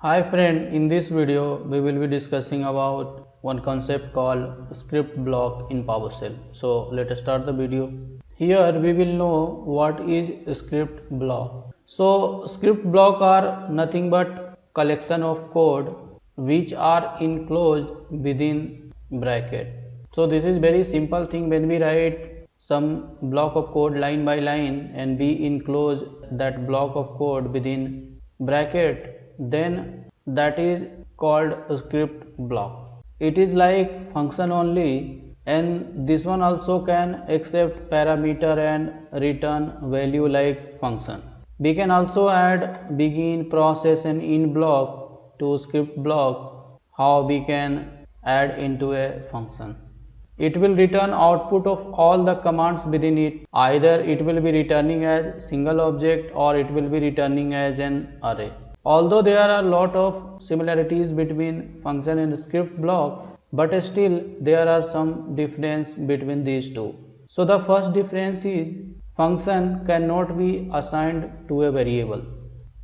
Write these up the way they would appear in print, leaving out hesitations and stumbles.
Hi friend, in this video we will be discussing about one concept called script block in PowerShell. So let us start the video. Here we will know what is a script block. So script block are nothing but collection of code which are enclosed within bracket. So this is very simple thing. When we write some block of code line by line and we enclose that block of code within bracket, then that is called a script block. It is like function only, and this one also can accept parameter and return value like function. We can also add begin, process and end block to script block. How we can add into a function. It will return output of all the commands within it. Either it will be returning as single object or it will be returning as an array. Although there are a lot of similarities between function and script block, but still there are some difference between these two. So the first difference is function cannot be assigned to a variable.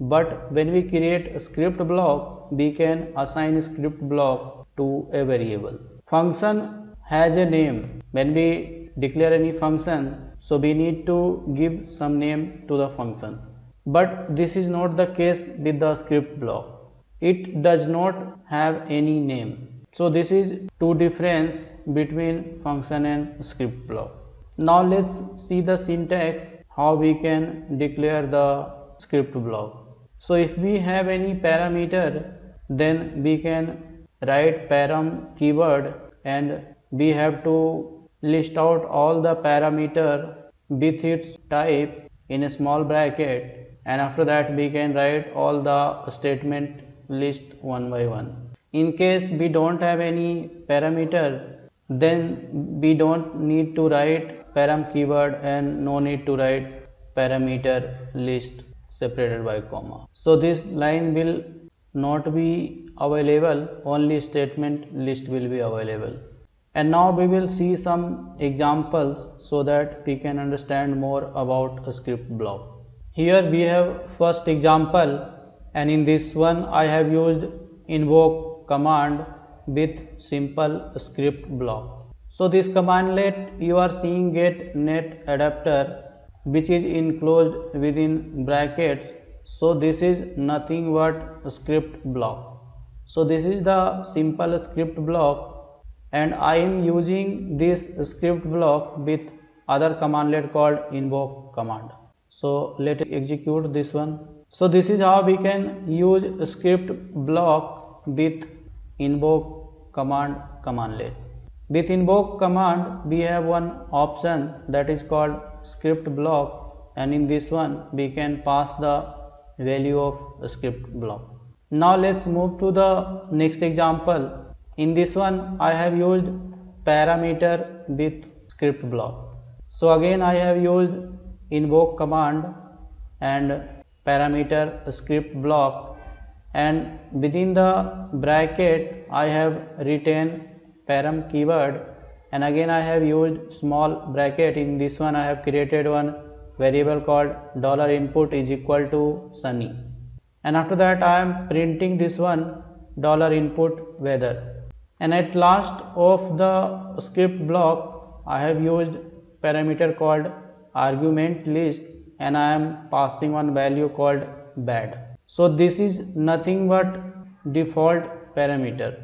But when we create a script block, we can assign a script block to a variable. Function has a name. When we declare any function, so we need to give some name to the function. But this is not the case with the script block. It does not have any name. So this is two difference between function and script block. Now let's see the syntax, how we can declare the script block. So if we have any parameter, then we can write param keyword and we have to list out all the parameter with its type in a small bracket, and after that we can write all the statement list one by one. In case we don't have any parameter, then we don't need to write param keyword and no need to write parameter list separated by comma. So this line will not be available, only statement list will be available. And now we will see some examples so that we can understand more about a script block. Here we have first example, and in this one I have used invoke command with simple script block. So this commandlet you are seeing get net adapter, which is enclosed within brackets. So this is nothing but a script block. So this is the simple script block, and I am using this script block with other commandlet called invoke command. So let us execute this one. So this is how we can use a script block with invoke commandlet. With invoke command we have one option that is called script block, and in this one we can pass the value of a script block. Now let's move to the next example. In this one I have used parameter with script block. So again I have used invoke command and parameter script block, and within the bracket I have written param keyword, and again I have used small bracket. In this one I have created one variable called $input is equal to sunny, and after that I am printing this one $input weather. And at last of the script block I have used parameter called argument list, and I am passing one value called bad. So this is nothing but default parameter.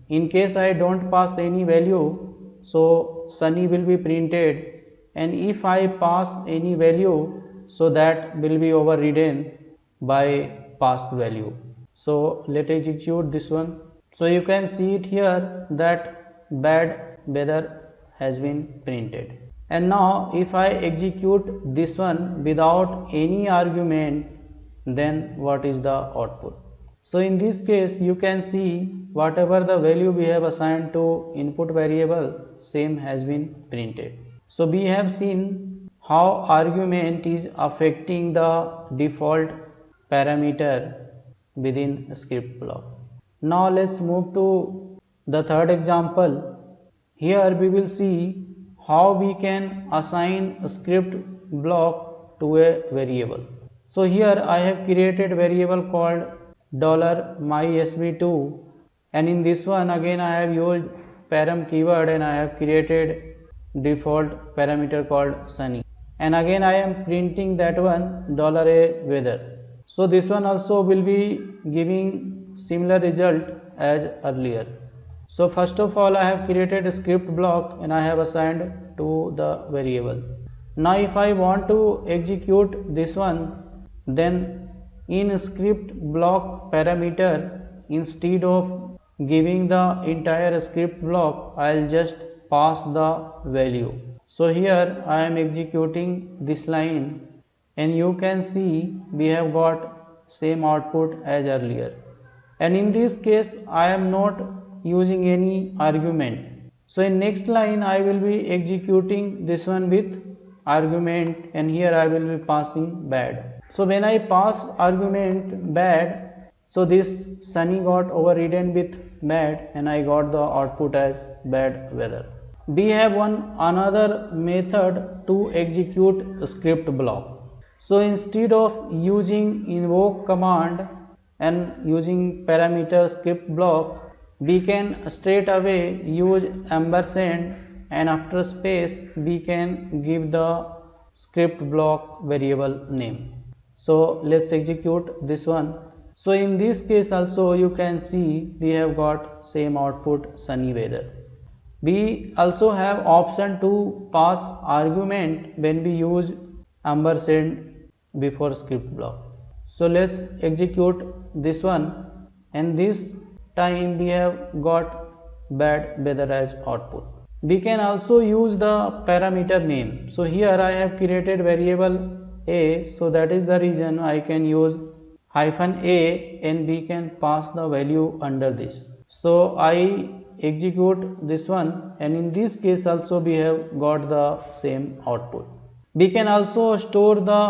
In case I don't pass any value, so sunny will be printed, and if I pass any value, so that will be overridden by passed value. So let us execute this one. So you can see it here that bad weather has been printed. And now if I execute this one without any argument, then what is the output? So in this case you can see whatever the value we have assigned to input variable, same has been printed. So we have seen how argument is affecting the default parameter within a script block. Now let's move to the third example. Here we will see how we can assign a script block to a variable. So here I have created a variable called $mysv2, and in this one again I have used param keyword and I have created default parameter called sunny, and again I am printing that one $a weather. So this one also will be giving similar result as earlier. So first of all I have created a script block and I have assigned to the variable. Now if I want to execute this one, then in script block parameter, instead of giving the entire script block, I'll just pass the value. So here I am executing this line and you can see we have got same output as earlier, and in this case I am not using any argument. So in next line I will be executing this one with argument, and here I will be passing bad. So when I pass argument bad, so this sunny got overridden with bad and I got the output as bad weather. We have another method to execute a script block. So instead of using invoke command and using parameter script block, we can straight away use ampersand, and after space we can give the script block variable name. So let's execute this one. So in this case also you can see we have got same output sunny weather. We also have option to pass argument when we use ampersand before script block. So let's execute this one, and this time we have got bad weather as output. We can also use the parameter name. So here I have created variable a, so that is the reason I can use -a and we can pass the value under this. So I execute this one, and in this case also we have got the same output. We can also store the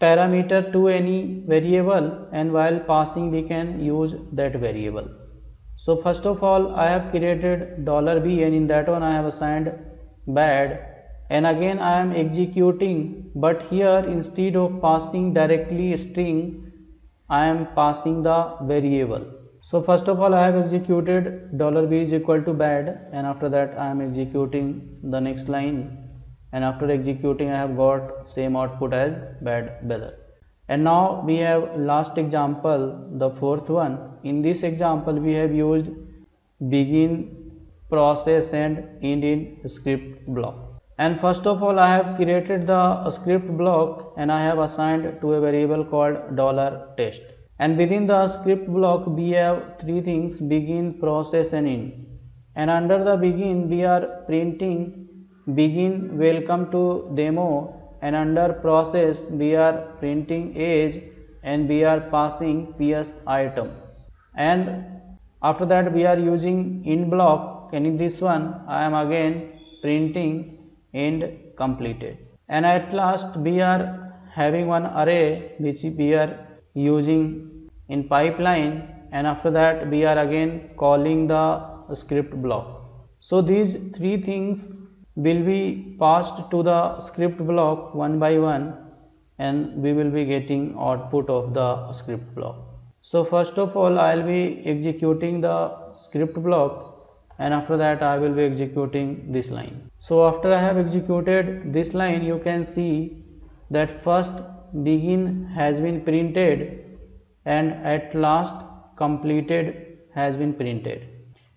parameter to any variable, and while passing we can use that variable. So first of all I have created $b, and in that one I have assigned bad, and again I am executing, but here instead of passing directly string I am passing the variable. So first of all I have executed $b is equal to bad, and after that I am executing the next line, and after executing I have got same output as bad weather. And now we have last example, the fourth one. In this example we have used begin, process and end in script block. And first of all I have created the script block and I have assigned to a variable called $test. And within the script block we have three things: begin, process and end. And under the begin we are printing begin welcome to demo, and under process we are printing age and we are passing ps item, and after that we are using end block, and in this one I am again printing end completed. And at last we are having one array which we are using in pipeline, and after that we are again calling the script block. So these three things will be passed to the script block one by one, and we will be getting output of the script block. So first of all I will be executing the script block, and after that I will be executing this line. So after I have executed this line, you can see that first begin has been printed and at last completed has been printed,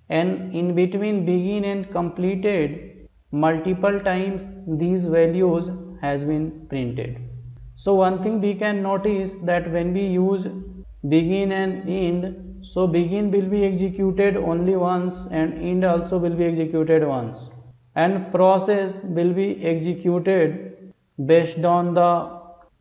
and in between begin and completed multiple times these values has been printed. So one thing we can notice that when we use begin and end, so begin will be executed only once and end also will be executed once, and process will be executed based on the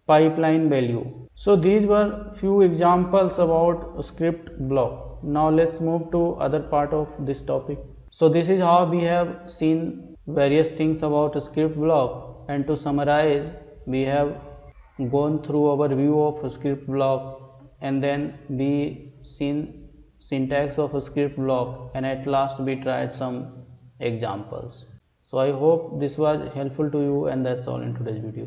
pipeline value. So these were few examples about script block. Now let's move to other part of this topic. So this is how we have seen various things about a script block, and to summarize, we have gone through our view of a script block, and then we seen syntax of a script block, and at last we tried some examples. So I hope this was helpful to you, and that's all in today's video.